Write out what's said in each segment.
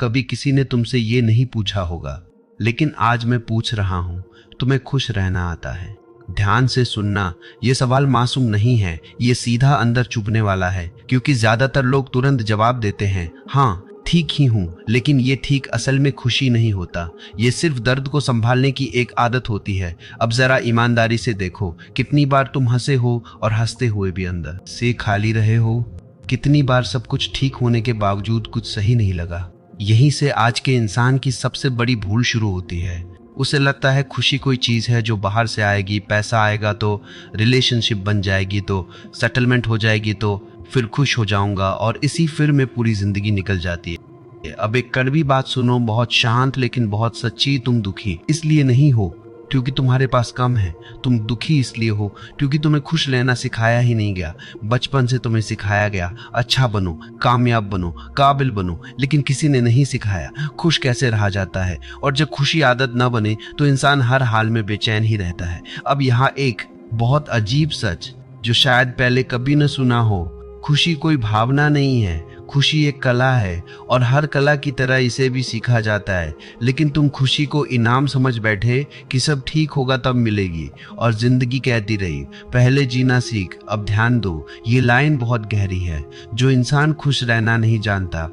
कभी किसी ने तुमसे ये नहीं पूछा होगा, लेकिन आज मैं पूछ रहा हूँ, तुम्हें खुश रहना आता है? ध्यान से सुनना, ये सवाल मासूम नहीं है, ये सीधा अंदर चुभने वाला है। क्योंकि ज्यादातर लोग तुरंत जवाब देते हैं, हाँ ठीक ही हूँ, लेकिन ये ठीक असल में खुशी नहीं होता। ये सिर्फ दर्द को संभालने की एक आदत होती है। अब जरा ईमानदारी से देखो, कितनी बार तुम हंसे हो और हंसते हुए भी अंदर से खाली रहे हो? कितनी बार सब कुछ ठीक होने के बावजूद कुछ सही नहीं लगा? यहीं से आज के इंसान की सबसे बड़ी भूल शुरू होती है। उसे लगता है खुशी कोई चीज है जो बाहर से आएगी, पैसा आएगा तो, रिलेशनशिप बन जाएगी तो, सेटलमेंट हो जाएगी तो फिर खुश हो जाऊंगा, और इसी फिर में पूरी जिंदगी निकल जाती है। अब एक कड़वी बात सुनो, बहुत शांत लेकिन बहुत सच्ची। तुम दुखी इसलिए नहीं हो क्योंकि तुम्हारे पास कम है, तुम दुखी इसलिए हो क्योंकि तुम्हें खुश रहना सिखाया ही नहीं गया। बचपन से तुम्हें सिखाया गया अच्छा बनो, कामयाब बनो, काबिल बनो, लेकिन किसी ने नहीं सिखाया खुश कैसे रहा जाता है। और जब खुशी आदत न बने तो इंसान हर हाल में बेचैन ही रहता है। अब यहाँ एक बहुत अजीब सच जो शायद पहले कभी न सुना हो, खुशी कोई भावना नहीं है, खुशी एक कला है, और हर कला की तरह इसे भी सीखा जाता है। लेकिन तुम खुशी को इनाम समझ बैठे कि सब ठीक होगा तब मिलेगी, और जिंदगी कहती रही पहले जीना सीख अब ध्यान दो। ये लाइन बहुत गहरी है। जो इंसान खुश रहना नहीं जानता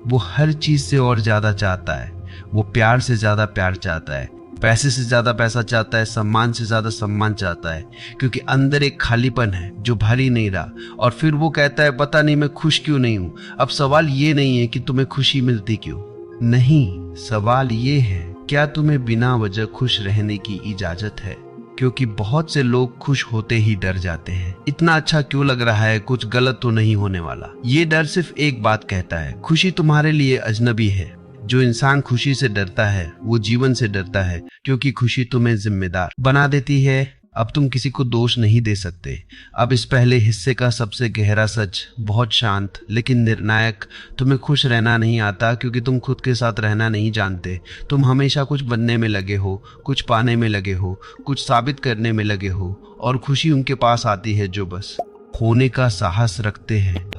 वो हर चीज से और ज्यादा चाहता है। वो प्यार से ज्यादा प्यार चाहता है, पैसे से ज्यादा पैसा चाहता है, सम्मान से ज्यादा सम्मान चाहता है, क्योंकि अंदर एक खालीपन है जो भर ही नहीं रहा। और फिर वो कहता है पता नहीं मैं खुश क्यों नहीं हूं। अब सवाल ये नहीं है कि तुम्हें खुशी मिलती क्यों, नहीं, सवाल ये है क्या तुम्हें बिना वजह खुश रहने की इजाजत है? क्योंकि बहुत से लोग खुश होते ही डर जाते हैं। इतना अच्छा क्यों लग रहा है, कुछ गलत तो नहीं होने वाला। ये डर सिर्फ एक बात कहता है, खुशी तुम्हारे लिए अजनबी है। जो इंसान खुशी से डरता है वो जीवन से डरता है, क्योंकि खुशी तुम्हें जिम्मेदार बना देती है। अब तुम किसी को दोष नहीं दे सकते। अब इस पहले हिस्से का सबसे गहरा सच, बहुत शांत लेकिन निर्णायक, तुम्हें खुश रहना नहीं आता क्योंकि तुम खुद के साथ रहना नहीं जानते। तुम हमेशा कुछ बनने में लगे हो, कुछ पाने में लगे हो, कुछ साबित करने में लगे हो, और खुशी उनके पास आती है जो बस होने का साहस रखते हैं।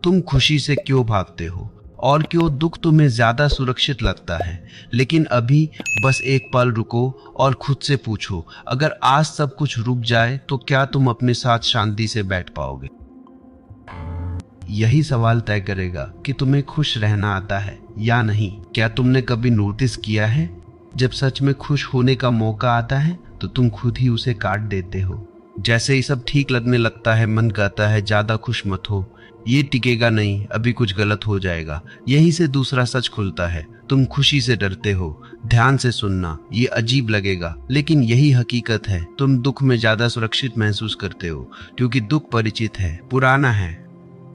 तुम खुशी से क्यों भागते हो और क्यों दुख तुम्हें ज्यादा सुरक्षित लगता है? लेकिन अभी बस एक पल रुको और खुद से पूछो, अगर आज सब कुछ रुक जाए तो क्या तुम अपने साथ शांति से बैठ पाओगे? यही सवाल तय करेगा कि तुम्हें खुश रहना आता है या नहीं। क्या तुमने कभी नोटिस किया है, जब सच में खुश होने का मौका आता है तो तुम खुद ही उसे काट देते हो। जैसे ही सब ठीक लगने लगता है मन कहता है ज्यादा खुश मत हो, ये टिकेगा नहीं, अभी कुछ गलत हो जाएगा। यहीं से दूसरा सच खुलता है, तुम खुशी से डरते हो। ध्यान से सुनना, ये अजीब लगेगा लेकिन यही हकीकत है। तुम दुख में ज्यादा सुरक्षित महसूस करते हो क्योंकि दुख परिचित है, पुराना है,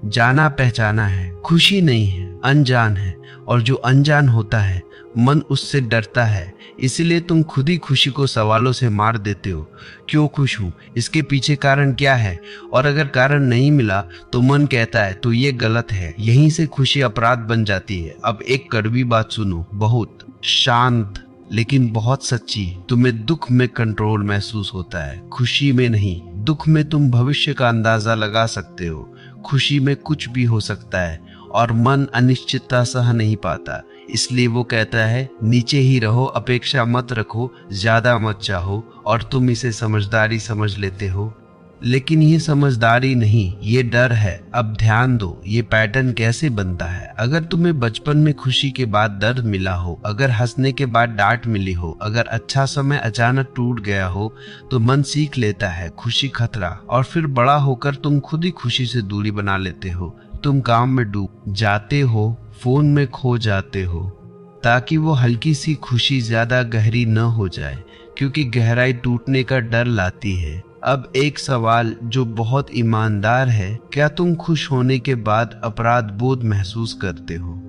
जाना पहचाना है। खुशी नहीं है, अनजान है, और जो अनजान होता है मन उससे डरता है। इसलिए तुम खुद ही खुशी को सवालों से मार देते हो। क्यों खुश हूं, इसके पीछे कारण क्या है? और अगर कारण नहीं मिला तो मन कहता है तो ये गलत है। यहीं से खुशी अपराध बन जाती है। अब एक कड़वी बात सुनो, बहुत शांत लेकिन बहुत सच्ची। तुम्हें दुख में कंट्रोल महसूस होता है, खुशी में नहीं। दुख में तुम भविष्य का अंदाजा लगा सकते हो, खुशी में कुछ भी हो सकता है, और मन अनिश्चितता सह नहीं पाता। इसलिए वो कहता है नीचे ही रहो, अपेक्षा मत रखो, ज्यादा मत चाहो, और तुम इसे समझदारी समझ लेते हो। लेकिन ये समझदारी नहीं, ये डर है। अब ध्यान दो ये पैटर्न कैसे बनता है। अगर तुम्हें बचपन में खुशी के बाद दर्द मिला हो, अगर हंसने के बाद डांट मिली हो, अगर अच्छा समय अचानक टूट गया हो, तो मन सीख लेता है खुशी खतरा। और फिर बड़ा होकर तुम खुद ही खुशी से दूरी बना लेते हो। तुम काम में डूब जाते हो, फोन में खो जाते हो, ताकि वो हल्की सी खुशी ज्यादा गहरी न हो जाए, क्योंकि गहराई टूटने का डर लाती है। अब एक सवाल जो बहुत ईमानदार है, क्या तुम खुश होने के बाद अपराध बोध महसूस करते हो?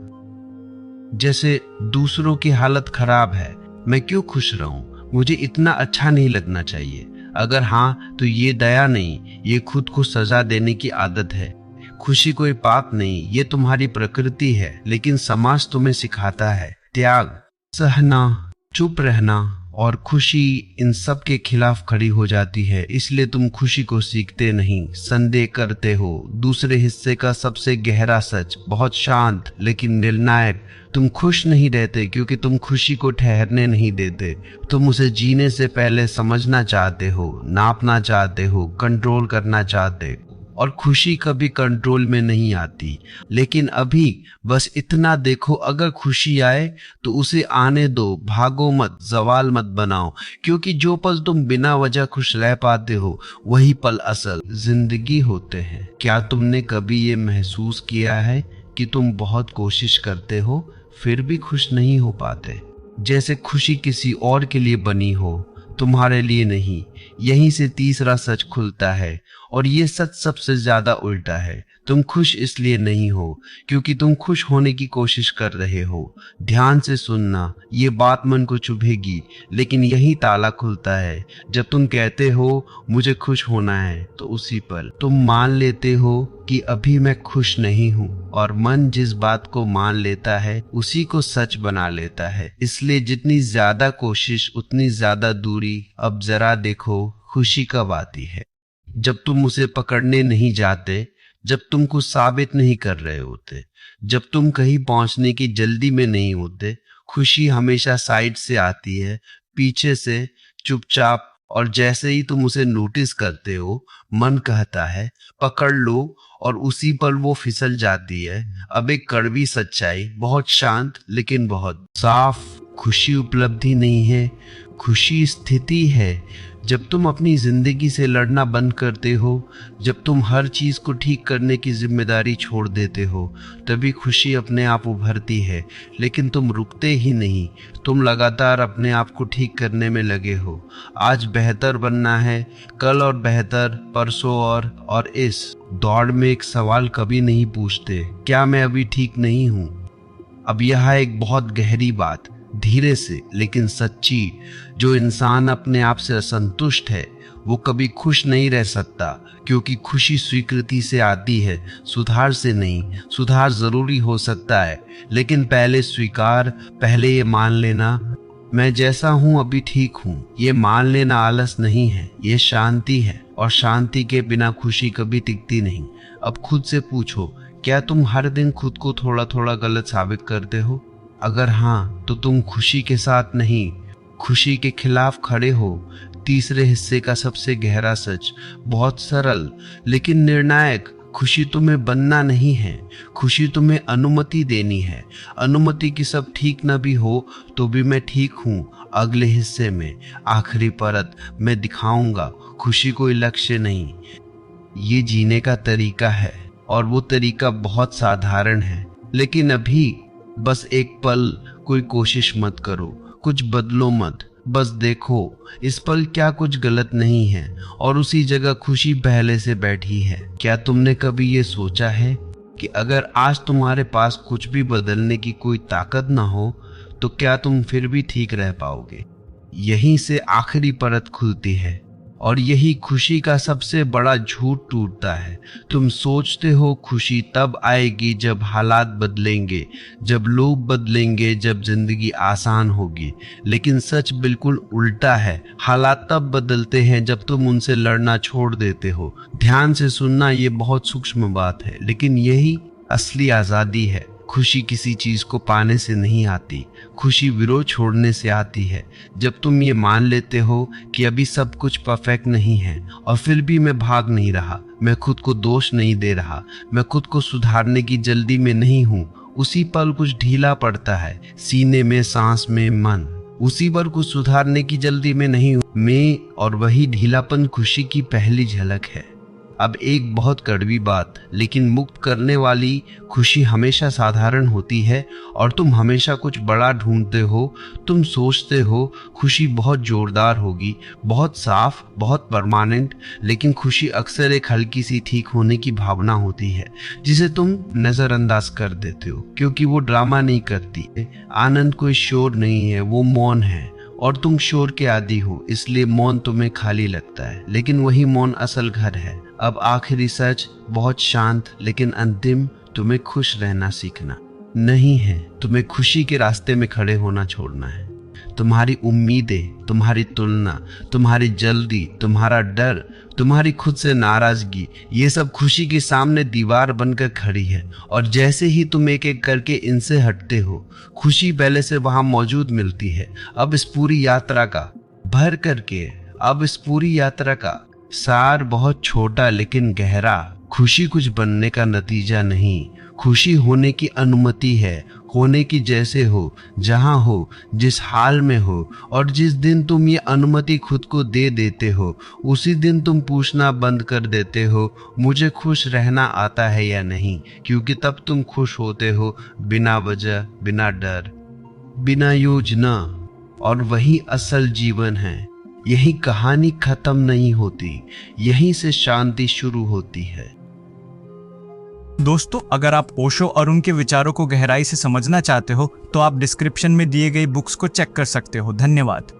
जैसे दूसरों की हालत खराब है, मैं क्यों खुश रहूं, मुझे इतना अच्छा नहीं लगना चाहिए। अगर हाँ तो ये दया नहीं, ये खुद को सजा देने की आदत है। खुशी कोई पाप नहीं, ये तुम्हारी प्रकृति है, लेकिन समाज तुम्हें सिखाता है त्याग, सहना, चुप रहना और खुशी इन सब के खिलाफ खड़ी हो जाती है। इसलिए तुम खुशी को सीखते नहीं, संदेह करते हो। दूसरे हिस्से का सबसे गहरा सच, बहुत शांत लेकिन निर्णायक, तुम खुश नहीं रहते क्योंकि तुम खुशी को ठहरने नहीं देते। तुम उसे जीने से पहले समझना चाहते हो, नापना चाहते हो, कंट्रोल करना चाहते हो। और खुशी कभी कंट्रोल में नहीं आती। लेकिन अभी बस इतना देखो, अगर खुशी आए तो उसे आने दो, भागो मत, सवाल मत बनाओ। क्योंकि जो पल तुम बिना वजह खुश रह पाते हो वही पल असल जिंदगी होते हैं। क्या तुमने कभी ये महसूस किया है कि तुम बहुत कोशिश करते हो फिर भी खुश नहीं हो पाते? जैसे खुशी किसी और के लिए बनी हो, तुम्हारे लिए नहीं। यहीं से तीसरा सच खुलता है, और ये सच सबसे ज्यादा उल्टा है। तुम खुश इसलिए नहीं हो क्योंकि तुम खुश होने की कोशिश कर रहे हो। ध्यान से सुनना, ये बात मन को चुभेगी, लेकिन यही ताला खुलता है। जब तुम कहते हो मुझे खुश होना है, तो उसी पल तुम मान लेते हो कि अभी मैं खुश नहीं हूँ। और मन जिस बात को मान लेता है उसी को सच बना लेता है। इसलिए जितनी ज्यादा कोशिश उतनी ज्यादा दूरी। अब जरा देखो खुशी कब आती है, जब तुम उसे पकड़ने नहीं जाते, जब तुम कुछ साबित नहीं कर रहे होते, जब तुम कहीं पहुंचने की जल्दी में नहीं होते। खुशी हमेशा साइड से आती है, पीछे से, चुपचाप। और जैसे ही तुम उसे नोटिस करते हो, मन कहता है पकड़ लो, और उसी पल वो फिसल जाती है। अब एक कड़वी सच्चाई, बहुत शांत लेकिन बहुत साफ, खुशी उपलब्धि नहीं है, खुशी स्थिति है। जब तुम अपनी जिंदगी से लड़ना बंद करते हो, जब तुम हर चीज को ठीक करने की जिम्मेदारी छोड़ देते हो, तभी खुशी अपने आप उभरती है। लेकिन तुम रुकते ही नहीं, तुम लगातार अपने आप को ठीक करने में लगे हो। आज बेहतर बनना है, कल और बेहतर, परसों और इस दौड़ में एक सवाल कभी नहीं पूछते, क्या मैं अभी ठीक नहीं हूँ? अब यह एक बहुत गहरी बात, धीरे से लेकिन सच्ची। जो इंसान अपने आप से असंतुष्ट है वो कभी खुश नहीं रह सकता, क्योंकि खुशी स्वीकृति से आती है, सुधार से नहीं। सुधार जरूरी हो सकता है, लेकिन पहले स्वीकार, पहले ये मान लेना मैं जैसा हूं अभी ठीक हूं। ये मान लेना आलस नहीं है, ये शांति है। और शांति के बिना खुशी कभी टिकती नहीं। अब खुद से पूछो, क्या तुम हर दिन खुद को थोड़ा थोड़ा गलत साबित करते हो? अगर हाँ, तो तुम खुशी के साथ नहीं, खुशी के खिलाफ खड़े हो। तीसरे हिस्से का सबसे गहरा सच, बहुत सरल लेकिन निर्णायक, खुशी तुम्हें बनना नहीं है, खुशी तुम्हें अनुमति देनी है। अनुमति की सब ठीक न भी हो तो भी मैं ठीक हूँ। अगले हिस्से में आखिरी परत मैं दिखाऊंगा, खुशी कोई लक्ष्य नहीं, ये जीने का तरीका है। और वो तरीका बहुत साधारण है। लेकिन अभी बस एक पल कोई कोशिश मत करो, कुछ बदलो मत, बस देखो इस पल क्या कुछ गलत नहीं है, और उसी जगह खुशी पहले से बैठी है। क्या तुमने कभी ये सोचा है कि अगर आज तुम्हारे पास कुछ भी बदलने की कोई ताकत ना हो तो क्या तुम फिर भी ठीक रह पाओगे? यहीं से आखिरी परत खुलती है, और यही खुशी का सबसे बड़ा झूठ टूटता है। तुम सोचते हो खुशी तब आएगी जब हालात बदलेंगे, जब लोग बदलेंगे, जब जिंदगी आसान होगी। लेकिन सच बिल्कुल उल्टा है। हालात तब बदलते हैं जब तुम उनसे लड़ना छोड़ देते हो। ध्यान से सुनना, ये बहुत सूक्ष्म बात है, लेकिन यही असली आजादी है। खुशी किसी चीज को पाने से नहीं आती, खुशी विरोध छोड़ने से आती है। जब तुम ये मान लेते हो कि अभी सब कुछ परफेक्ट नहीं है, और फिर भी मैं भाग नहीं रहा, मैं खुद को दोष नहीं दे रहा, मैं खुद को सुधारने की जल्दी में नहीं हूँ, उसी पल कुछ ढीला पड़ता है, सीने में, सांस में, मन। उसी पर कुछ सुधारने की जल्दी में नहीं हूँ मैं, और वही ढीलापन खुशी की पहली झलक है। अब एक बहुत कड़वी बात, लेकिन मुक्त करने वाली, खुशी हमेशा साधारण होती है, और तुम हमेशा कुछ बड़ा ढूंढते हो। तुम सोचते हो खुशी बहुत जोरदार होगी, बहुत साफ, बहुत परमानेंट, लेकिन खुशी अक्सर एक हल्की सी ठीक होने की भावना होती है, जिसे तुम नजरअंदाज कर देते हो, क्योंकि वो ड्रामा नहीं करती। आनंद कोई शोर नहीं है, वो मौन है, और तुम शोर के आदी हो, इसलिए मौन तुम्हें खाली लगता है, लेकिन वही मौन असल घर है। अब आखिरी सच, बहुत शांत लेकिन अंतिम, तुम्हें खुश रहना सीखना नहीं है, तुम्हें खुशी के रास्ते में खड़े होना छोड़ना है। तुम्हारी उम्मीदें, तुम्हारी तुलना, तुम्हारी जल्दी, तुम्हारा डर, तुम्हारी खुद से नाराजगी, ये सब खुशी के सामने दीवार बनकर खड़ी है। और जैसे ही तुम एक एक करके इनसे हटते हो, खुशी पहले से वहां मौजूद मिलती है। अब इस पूरी यात्रा का सार बहुत छोटा लेकिन गहरा। खुशी कुछ बनने का नतीजा नहीं, खुशी होने की अनुमति है, होने की जैसे हो, जहां हो, जिस हाल में हो। और जिस दिन तुम ये अनुमति खुद को दे देते हो, उसी दिन तुम पूछना बंद कर देते हो मुझे खुश रहना आता है या नहीं, क्योंकि तब तुम खुश होते हो बिना वजह, बिना डर, बिना योजना। और वही असल जीवन है। यही कहानी खत्म नहीं होती, यहीं से शांति शुरू होती है। दोस्तों, अगर आप ओशो और उनके विचारों को गहराई से समझना चाहते हो तो आप डिस्क्रिप्शन में दिए गई बुक्स को चेक कर सकते हो। धन्यवाद।